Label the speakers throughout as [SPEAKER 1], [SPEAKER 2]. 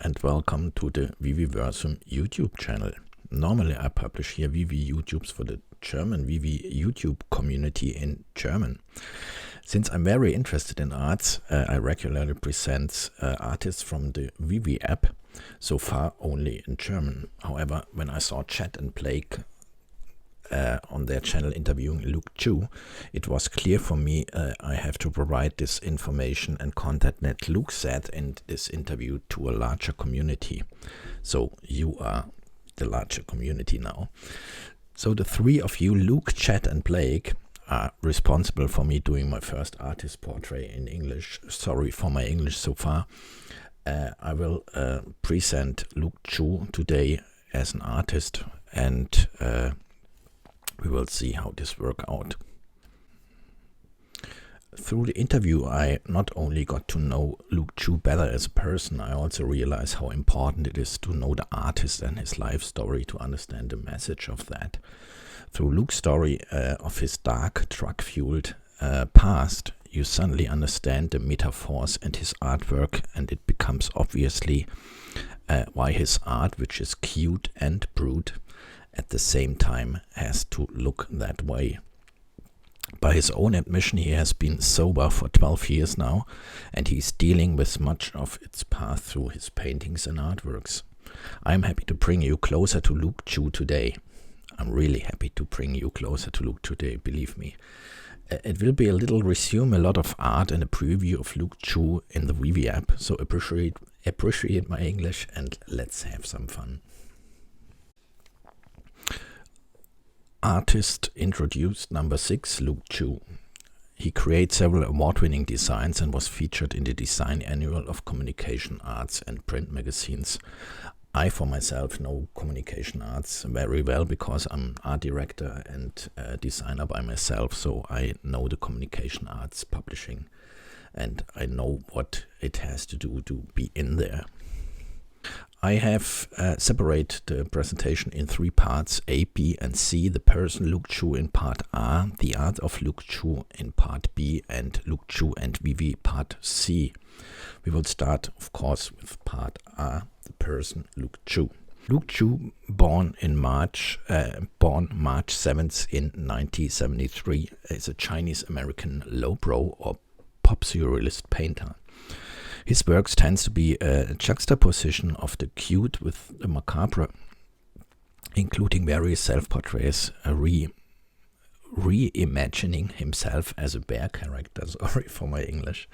[SPEAKER 1] and welcome to the Viveversum YouTube channel. Normally I publish here Veve YouTubes for the German Veve YouTube community in German. Since I'm very interested in arts, I regularly present artists from the Veve app, so far only in German. However, when I saw Chat and Blake on their channel interviewing Luke Chu, it was clear for me I have to provide this information and content that Luke said in this interview to a larger community. So you are the larger community now. So the three of you, Luke, Chat and Blake, are responsible for me doing my first artist portrait in English. Sorry for my English so far. I will present Luke Chu today as an artist, and we will see how this works out. Through the interview, I not only got to know Luke Chu better as a person, I also realized how important it is to know the artist and his life story to understand the message of that. Through Luke's story of his dark, drug-fueled past, you suddenly understand the metaphors and his artwork, and it becomes obviously why his art, which is cute and brute, at the same time has to look that way. By his own admission, he has been sober for 12 years now, and he's dealing with much of its path through his paintings and artworks. I'm happy to bring you closer to Luke Chu today. I'm really happy to bring you closer to Luke today, believe me. It will be a little resume, a lot of art and a preview of Luke Chu in the Veve app, so appreciate my English and let's have some fun. Artist introduced number 6, Luke Chu. He created several award-winning designs and was featured in the design annual of Communication Arts and print magazines. I, for myself, know Communication Arts very well because I'm art director and designer by myself, so I know the Communication Arts publishing and I know what it has to do to be in there. I have separated the presentation in 3 parts, A, B and C, the person Luke Chu in part A, the art of Luke Chu in part B, and Luke Chu and Veve part C. We will start, of course, with part A, the person Luke Chu. Luke Chu, born March 7th in 1973, is a Chinese-American lowbrow or pop surrealist painter. His works tends to be a juxtaposition of the cute with the macabre, including various self-portraits, reimagining himself as a bear character. Sorry for my English.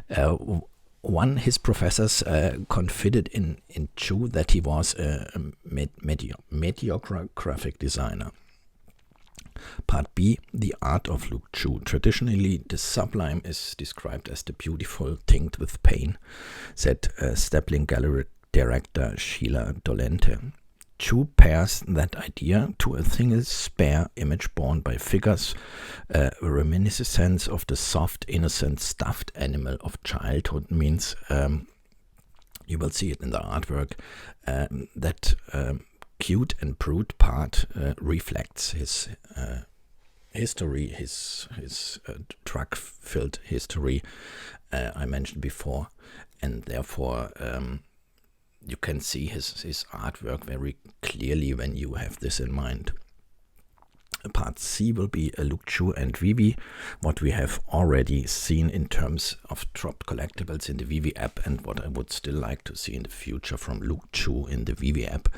[SPEAKER 1] His professors confided in Chu that he was a mediocre graphic designer. Part B, the art of Luke Chu. Traditionally, the sublime is described as the beautiful tinged with pain, said Stapling Gallery director Sheila Dolente. Chu pairs that idea to a single spare image borne by figures, a reminiscence of the soft, innocent, stuffed animal of childhood. Means you will see it in the artwork that cute and brute part reflects his history, his drug-filled history I mentioned before, and therefore you can see his artwork very clearly when you have this in mind. Part C will be Luke Chu and Veve, what we have already seen in terms of dropped collectibles in the Veve app and what I would still like to see in the future from Luke Chu in the Veve app.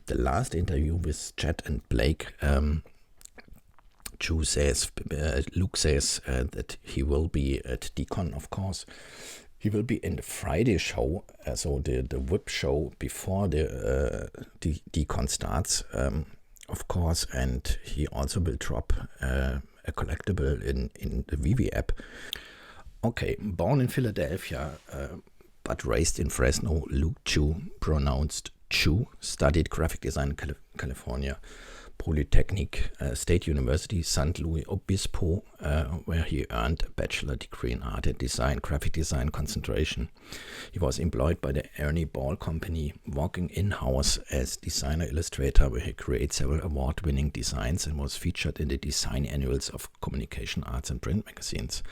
[SPEAKER 1] The last interview with Chat and Blake, Luke says that he will be at DCon, of course. He will be in the Friday show, so the whip show before the DCon starts, of course, and he also will drop a collectible in the Veve app. Okay, born in Philadelphia, but raised in Fresno, Luke Chu, pronounced Chu, studied graphic design in California, Polytechnic State University, San Luis Obispo, where he earned a bachelor degree in art and design, graphic design concentration. He was employed by the Ernie Ball Company, working in-house as designer illustrator, where he created several award-winning designs and was featured in the design annuals of communication arts and print magazines.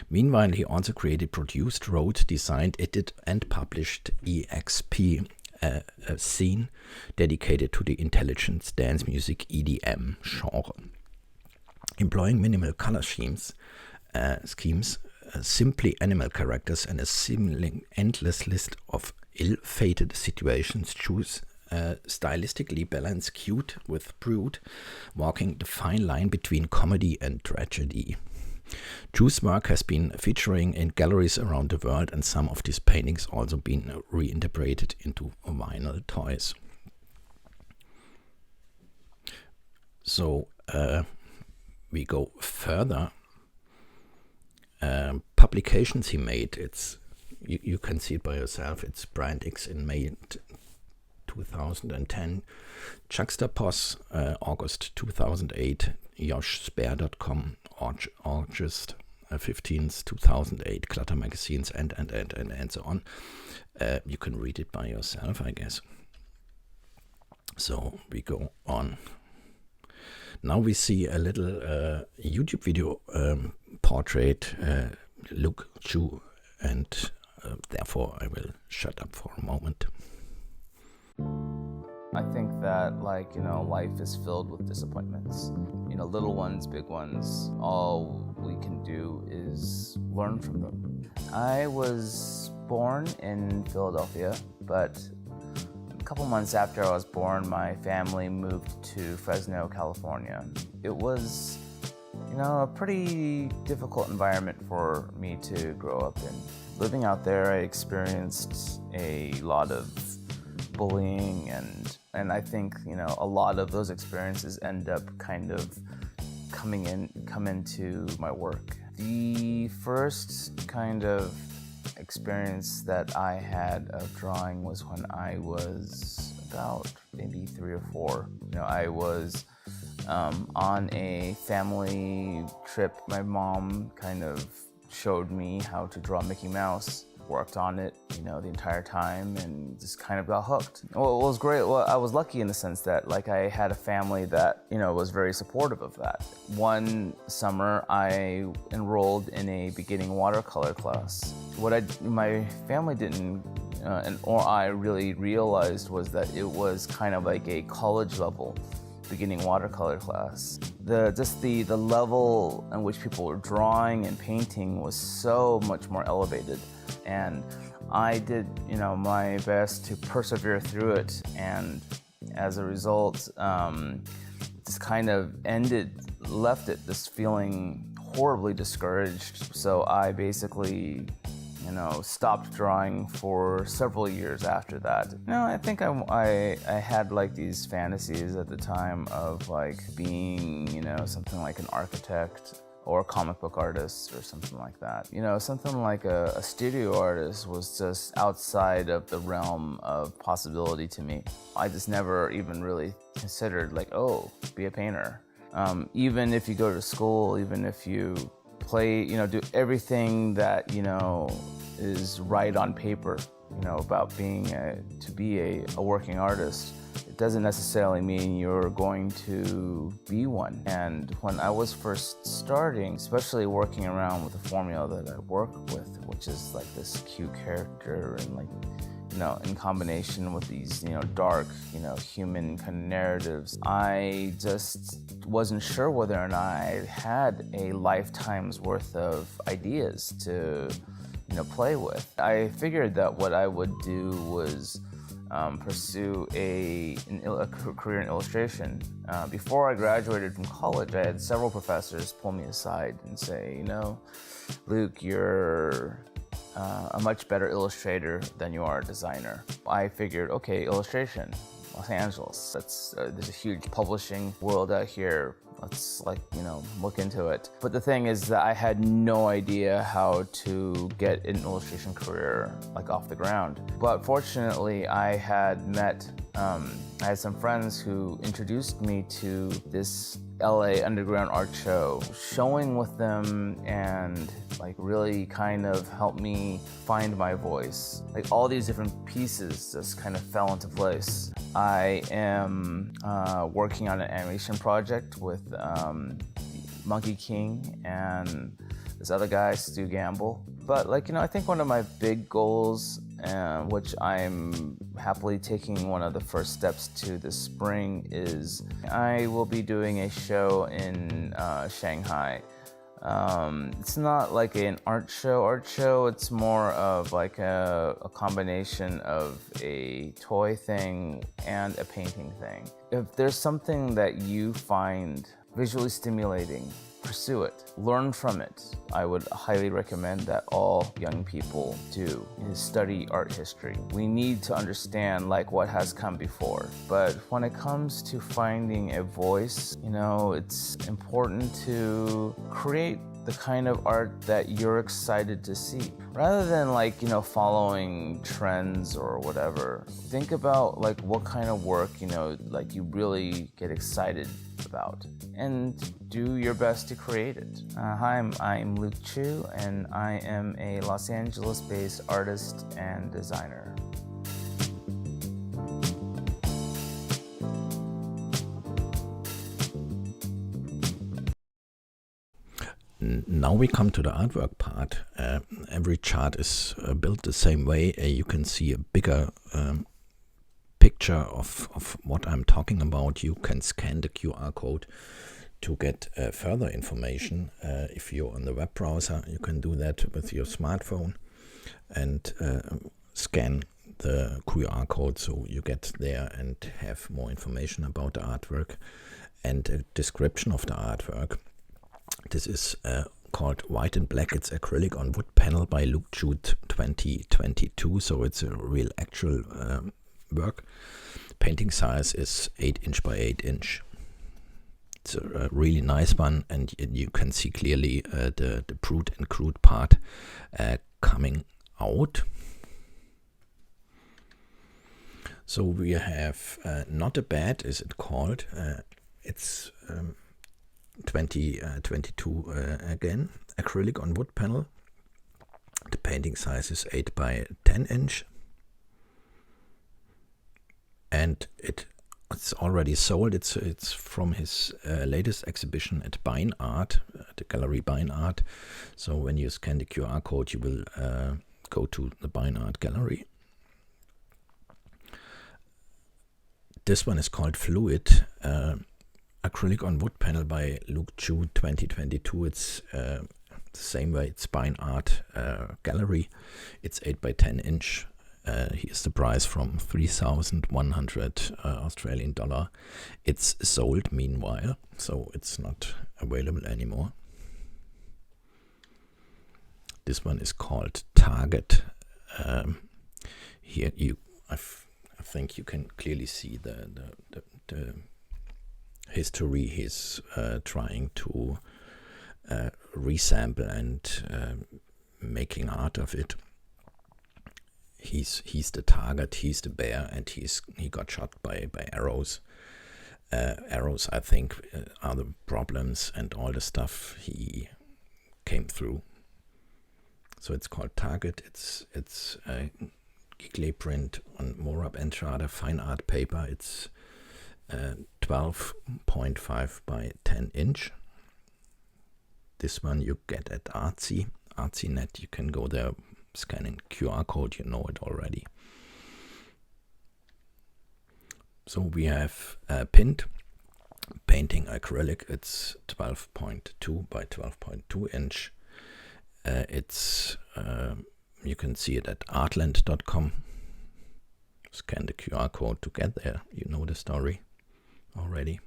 [SPEAKER 1] Meanwhile, he also created, produced, wrote, designed, edited, and published EXP, a scene dedicated to the intelligent dance music EDM genre. Employing minimal color schemes, simply animal characters, and a seemingly endless list of ill-fated situations, choose stylistically balanced cute with brute, walking the fine line between comedy and tragedy. Chueh's work has been featuring in galleries around the world, and some of these paintings also been reinterpreted into vinyl toys. So we go further. Publications he made. You can see it by yourself. It's Brand X in May 2010, Juxtapos August 2008, joshspare.com, August 15th 2008, Clutter Magazines, and so on. You can read it by yourself, I guess. So we go on. Now we see a little YouTube video portrait, look Chueh, and therefore I will shut up for a moment.
[SPEAKER 2] I think that, life is filled with disappointments. Little ones, big ones. All we can do is learn from them. I was born in Philadelphia, but a couple months after I was born, my family moved to Fresno, California. It was, a pretty difficult environment for me to grow up in. Living out there, I experienced a lot of bullying, and I think a lot of those experiences end up kind of come into my work. The first kind of experience that I had of drawing was when I was about maybe 3 or 4. I was on a family trip. My mom kind of showed me how to draw Mickey Mouse. Worked on it, the entire time, and just kind of got hooked. Well, it was great. Well, I was lucky in the sense that, I had a family that, was very supportive of that. One summer, I enrolled in a beginning watercolor class. What my family didn't, or I really realized, was that it was kind of like a college level beginning watercolor class. The level in which people were drawing and painting was so much more elevated. And I did, my best to persevere through it, and as a result, just kind of left it just feeling horribly discouraged. So I basically, stopped drawing for several years after that. I think I had these fantasies at the time of being, something like an architect or a comic book artist or something like that. Something like a studio artist was just outside of the realm of possibility to me. I just never even really considered be a painter. Even if you go to school, even if you play, do everything that, is right on paper, about being to be a working artist, it doesn't necessarily mean you're going to be one. And when I was first starting, especially working around with the formula that I work with, which is this cute character and in combination with these, dark, human kind of narratives, I just wasn't sure whether or not I had a lifetime's worth of ideas to, play with. I figured that what I would do was pursue a career in illustration. Before I graduated from college, I had several professors pull me aside and say, Luke, you're a much better illustrator than you are a designer. I figured, okay, illustration, Los Angeles. There's a huge publishing world out here. Let's look into it. But the thing is that I had no idea how to get an illustration career off the ground. But fortunately, I had met I had some friends who introduced me to this LA underground art show, showing with them and like really kind of helped me find my voice. Like all these different pieces just kind of fell into place. I am working on an animation project with Monkey King and this other guy, Stu Gamble. But like, I think one of my big goals, which I'm happily taking one of the first steps to this spring, is I will be doing a show in Shanghai. It's not like an art show, it's more of like a combination of a toy thing and a painting thing. If there's something that you find visually stimulating, pursue it, learn from it. I would highly recommend that all young people do is study art history. We need to understand like what has come before. But when it comes to finding a voice, it's important to create the kind of art that you're excited to see. Rather than like, following trends or whatever, think about like what kind of work, like you really get excited about and do your best to create it. Hi, I'm Luke Chu and I am a Los Angeles-based artist and designer.
[SPEAKER 1] Now we come to the artwork part. Every chart is built the same way. You can see a bigger picture of what I'm talking about. You can scan the QR code to get further information. If you're on the web browser, you can do that with your smartphone and scan the QR code so you get there and have more information about the artwork and a description of the artwork. This is called White and Black. It's acrylic on wood panel by Luke Chu 2022, so it's a real actual work. Painting size is 8 inch by 8 inch. It's a really nice one, and you can see clearly the brute and crude part coming out. So we have Not a Bad, is it called. It's 2022 again, acrylic on wood panel. The painting size is 8 by 10 inch. And it's already sold. It's from his latest exhibition at Bein Art, the gallery Bein Art. So when you scan the QR code, you will go to the Bein Art gallery. This one is called Fluid, acrylic on wood panel by Luke Chu 2022. It's the same way. It's Bein Art gallery. It's 8 by 10 inch. Here's the price from 3,100 Australian dollar. It's sold meanwhile, so it's not available anymore. This one is called Target. Here I think you can clearly see the history. He's trying to resample and making art of it. He's the target, he's the bear, and he got shot by arrows. Arrows, I think, are the problems and all the stuff he came through. So it's called Target. It's a clay print on Morab Entrada fine art paper. It's 12.5 by 10 inch. This one you get at Artsy.net. You can go there, scanning QR code, you know it already. So we have Pinned, painting acrylic. It's 12.2 by 12.2 inch. It's you can see it at artland.com. Scan the QR code to get there. You know the story already.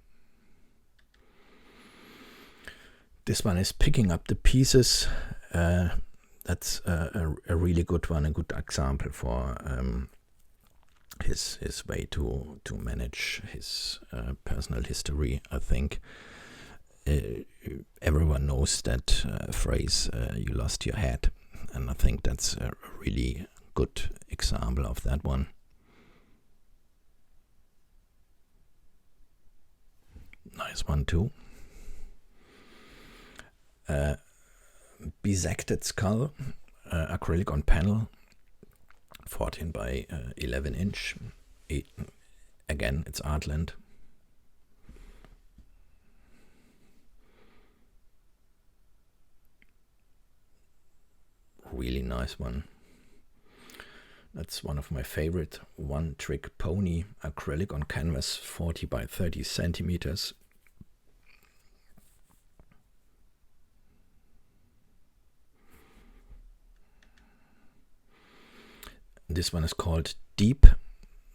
[SPEAKER 1] This one is Picking Up the Pieces. That's a really good one, a good example for his way to manage his personal history. I think everyone knows that phrase, you lost your head, and I think that's a really good example of that one. Nice one too. Bisected skull, acrylic on panel, 14 by 11 inch. Again, it's Artland. Really nice one. That's one of my favorite. One trick pony, acrylic on canvas, 40 by 30 centimeters. This one is called Deep.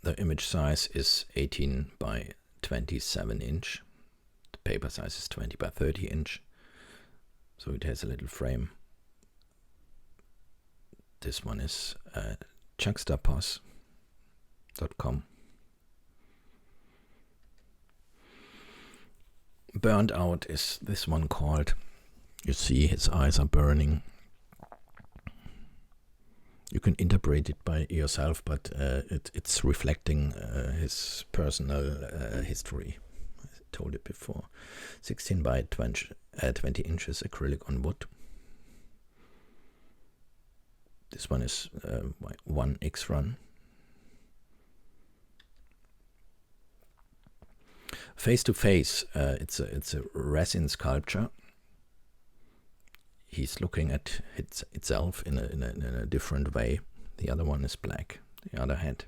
[SPEAKER 1] The image size is 18 by 27 inch. The paper size is 20 by 30 inch. So it has a little frame. This one is juxtapos.com. Burned Out is this one called. You see his eyes are burning. You can interpret it by yourself, but it's reflecting his personal history. I told it before. 16 by 20 inches acrylic on wood. This one is 1x run. Face to Face. It's a resin sculpture. He's looking at itself in a different way. The other one is black. The other head.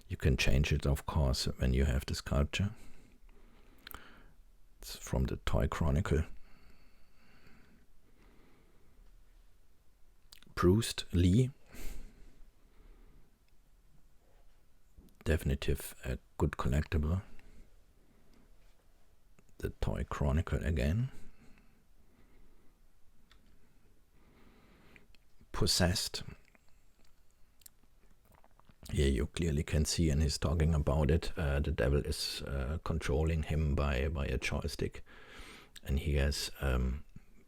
[SPEAKER 1] You can change it, of course, when you have the sculpture. It's from the Toy Chronicle. Bruce Lee. Definitive a good collectible. The Toy Chronicle again. Possessed. Here you clearly can see, and he's talking about it. The devil is controlling him by a joystick, and he has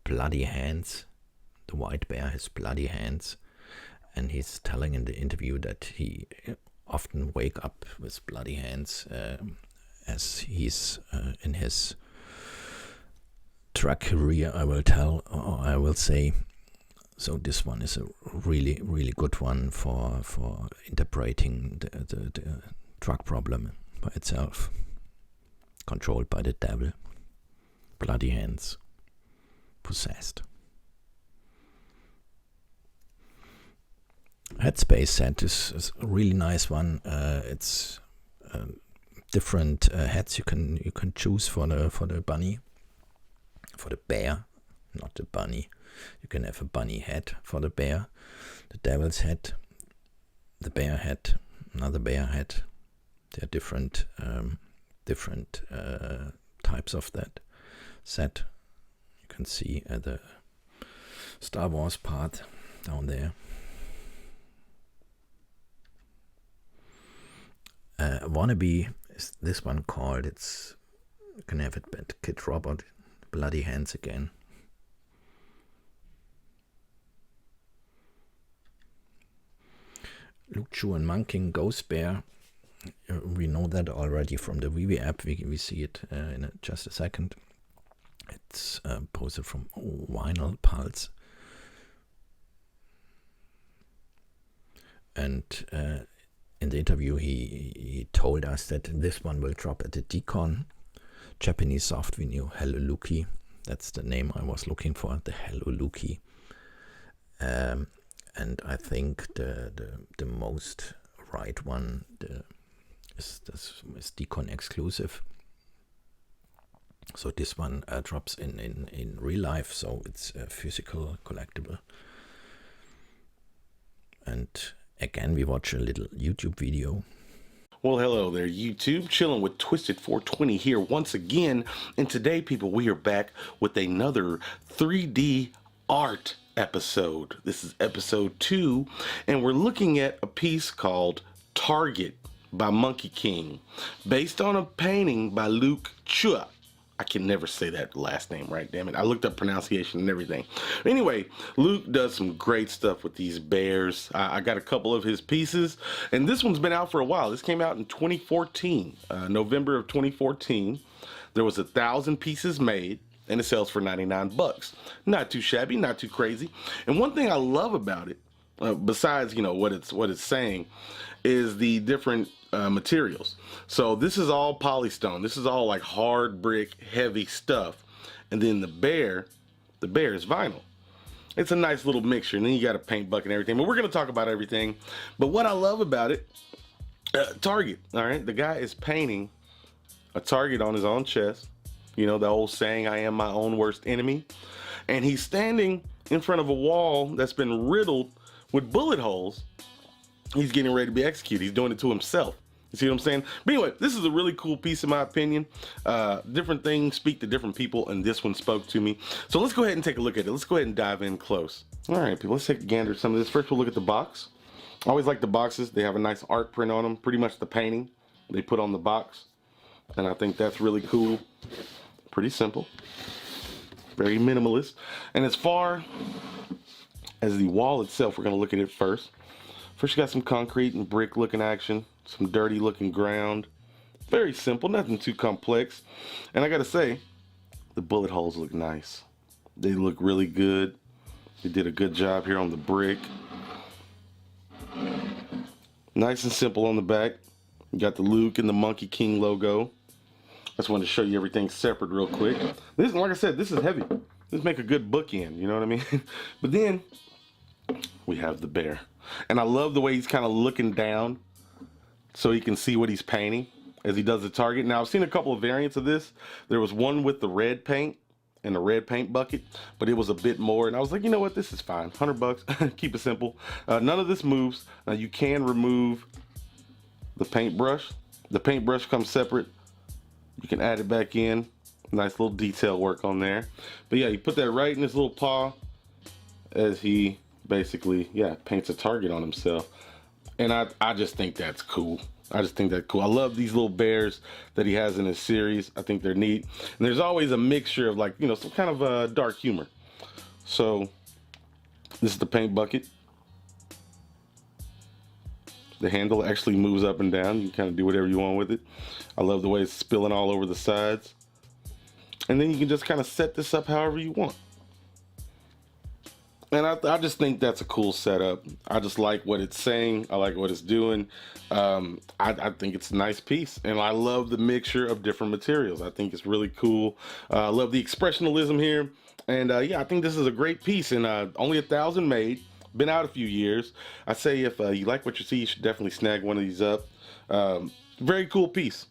[SPEAKER 1] bloody hands. The white bear has bloody hands, and he's telling in the interview that he often wake up with bloody hands as he's in his truck career. I will say. So this one is a really, really good one for interpreting the drug problem by itself. Controlled by the devil. Bloody hands. Possessed. Headspace set is a really nice one. It's different heads you can choose for the bunny, for the bear, not the bunny. You can have a bunny head for the bear, the devil's head, the bear head, another bear head. There are different types of that set. You can see the Star Wars part down there. Wannabe is this one called. You can have it at Kid Robot. Bloody hands again. Luke, Chueh, and Monkey, Ghost Bear. We know that already from the Veve app. We see it in just a second. It's posted from Vinyl Pulse. And in the interview, he told us that this one will drop at the Decon. Japanese soft vinyl Hello Luki. That's the name I was looking for, the Hello Luki. And I think the most right one is Decon exclusive. So this one drops in real life, so it's a physical collectible. And again, we watch a little YouTube video.
[SPEAKER 3] Well, hello there, YouTube. Chilling with Twisted 420 here once again. And today, people, we are back with another 3D art episode. This is episode 2, and we're looking at a piece called Target by Monkey King, based on a painting by Luke Chueh. I can never say that last name right, damn it. I looked up pronunciation and everything. Anyway, Luke does some great stuff with these bears. I got a couple of his pieces, and this one's been out for a while. This came out in 2014, November of 2014. There was 1,000 pieces made, and it sells for $99. Not too shabby, not too crazy. And one thing I love about it, besides what it's saying, is the different materials. So this is all polystone. This is all like hard brick, heavy stuff. And then the bear is vinyl. It's a nice little mixture. And then you got a paint bucket and everything. But we're going to talk about everything. But what I love about it, target. All right, the guy is painting a target on his own chest. The old saying, I am my own worst enemy. And he's standing in front of a wall that's been riddled with bullet holes. He's getting ready to be executed. He's doing it to himself. You see what I'm saying? But anyway, this is a really cool piece in my opinion. Different things speak to different people, and this one spoke to me. So let's go ahead and take a look at it. Let's go ahead and dive in close. All right, people, let's take a gander at some of this. First, we'll look at the box. I always like the boxes. They have a nice art print on them, pretty much the painting they put on the box. And I think that's really cool. Pretty simple. Very minimalist. And as far as the wall itself, we're going to look at it first. First, you got some concrete and brick looking action, some dirty looking ground. Very simple, nothing too complex. And I got to say, the bullet holes look nice. They look really good. They did a good job here on the brick. Nice and simple on the back. You got the Luke and the Monkey King logo. I just wanted to show you everything separate real quick. This, like I said, this is heavy. This make a good bookend, you know what I mean? But then we have the bear. And I love the way he's kind of looking down so he can see what he's painting as he does the target. Now, I've seen a couple of variants of this. There was one with the red paint and the red paint bucket, but it was a bit more. And I was like, you know what? This is fine. $100. Keep it simple. None of this moves. Now, you can remove the paintbrush. The paintbrush comes separate. You can add it back in. Nice little detail work on there. But yeah, you put that right in his little paw as he basically, paints a target on himself. And I just think that's cool. I love these little bears that he has in his series. I think they're neat. And there's always a mixture of some kind of dark humor. So this is the paint bucket. The handle actually moves up and down. You can kind of do whatever you want with it. I love the way it's spilling all over the sides. And then you can just kind of set this up however you want. And I just think that's a cool setup. I just like what it's saying. I like what it's doing. I think it's a nice piece. And I love the mixture of different materials. I think it's really cool. I love the expressionism here. And I think this is a great piece. And only 1,000 made. Been out a few years. I say if you like what you see, you should definitely snag one of these up. Very cool piece.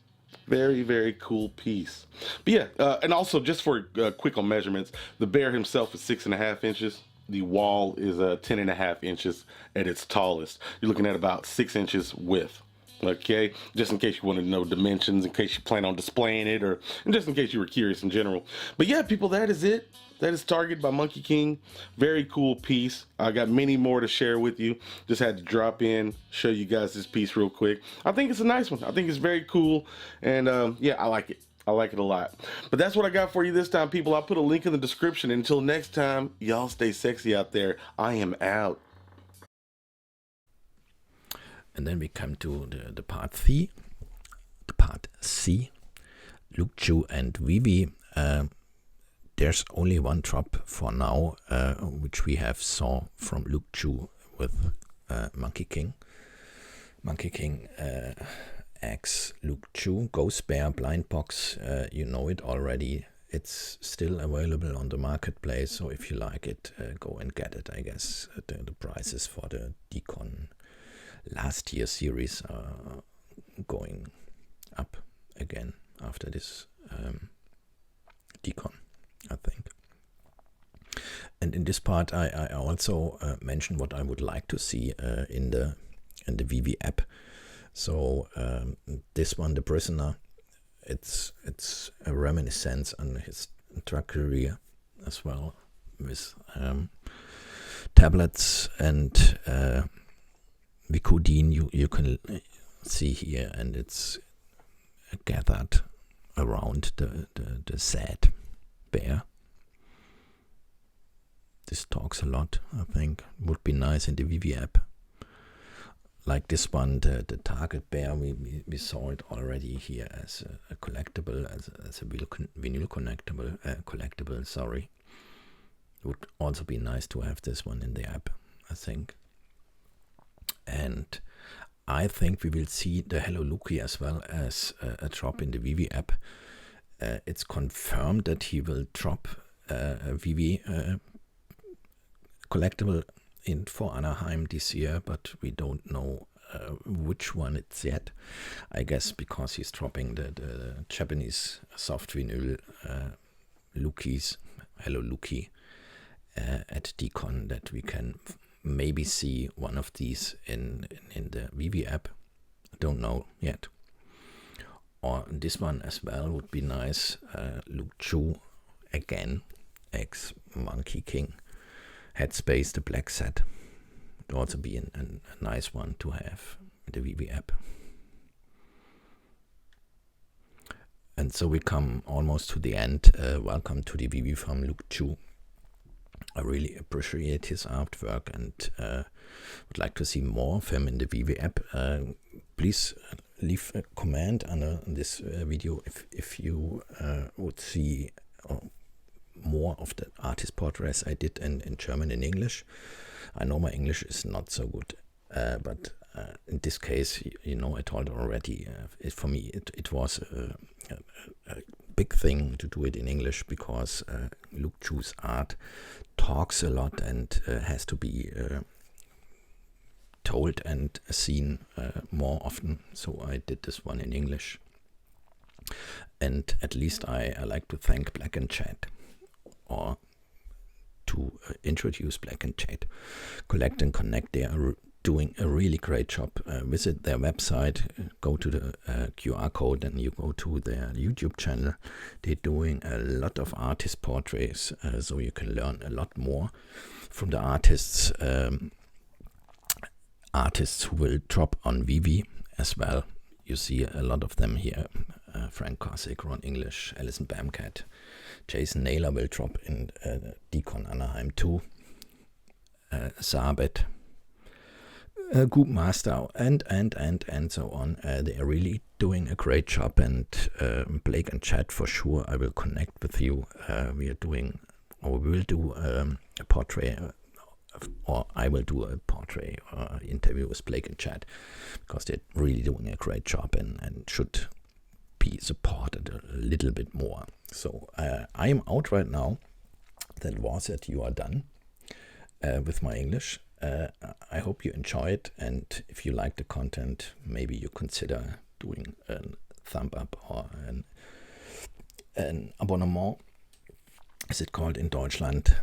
[SPEAKER 3] Very, very cool piece. But and also just for quick on measurements, the bear himself is 6.5 inches. The wall is 10.5 inches at its tallest. You're looking at about 6 inches width. Okay, just in case you want to know dimensions, in case you plan on displaying it, and just in case you were curious in general. But yeah, people, that is it. That is Target by Monkey King. Very cool piece. I got many more to share with you. Just had to drop in, show you guys this piece real quick. I think it's a nice one. I think it's very cool. And I like it. I like it a lot. But that's what I got for you this time, people. I'll put a link in the description. Until next time, y'all stay sexy out there. I am out.
[SPEAKER 1] And then we come to the part C. The part C. Luke, Chueh, and Veve. There's only one drop for now, which we have saw from Luke, Chueh with Monkey King. Monkey King X Luke, Chueh, Ghost Bear, Blind Box. You know it already. It's still available on the marketplace, so if you like it, go and get it. I guess the prices for the Decon last year series are going up again after this Decon, I think. And in this part, I also mentioned what I would like to see in the Veve app. So this one, The Prisoner, it's a reminiscence on his drug career as well, with tablets and Vicodin you can see here, and it's gathered around the sad bear. This talks a lot, I think. Would be nice in the Veve app. like this one, the target bear, we saw it already here as a collectible, as a vinyl collectible, sorry. Would also be nice to have this one in the app, I think. And I think we will see the Hello Luki as well as a drop in the Veve app. It's confirmed that he will drop a Veve collectible for Anaheim this year, but we don't know which one it's yet. I guess because he's dropping the Japanese soft vinyl Lukis, Hello Luki, at DCon, that we can maybe see one of these in the Veve app. Don't know yet. Or this one as well would be nice. Luke Chu again, ex Monkey King. Headspace, the black set. Would also be a nice one to have in the Veve app. And so we come almost to the end. Welcome to the Veve from Luke Chu. I really appreciate his artwork and would like to see more of him in the Veve app. Please leave a comment under this video if you would see more of the artist portraits I did in German and English. I know my English is not so good, but in this case, you know, I told already, for me it was a big thing to do it in English, because Luke Chu's art talks a lot and has to be told and seen more often. So I did this one in English. And at least I like to thank Black and Chat, or to introduce Black and Chat. Collect and Connect, they are doing a really great job. Visit their website, go to the QR code, and you go to their YouTube channel. They're doing a lot of artist portraits, so you can learn a lot more from the artists who will drop on Veve as well. You see a lot of them here. Frank Kosik, Ron English, Alison Bamcat, Jason Naylor will drop in DCon Anaheim too. Sabet, Goop Master, and so on. They are really doing a great job, and Blake and Chad, for sure, I will connect with you. We will do a portrait, or I will do a portrait interview with Blake and Chad, because they're really doing a great job and should be supported a little bit more. So I am out right now. That was it. You are done with my English. I hope you enjoy it, and if you like the content, maybe you consider doing a thumb up or an Abonnement, as it called in Deutschland.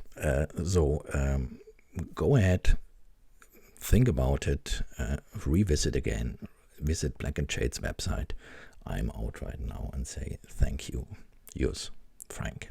[SPEAKER 1] Go ahead, think about it, revisit again, visit Black and Shade's website. I'm out right now and say thank you. Yours, Frank.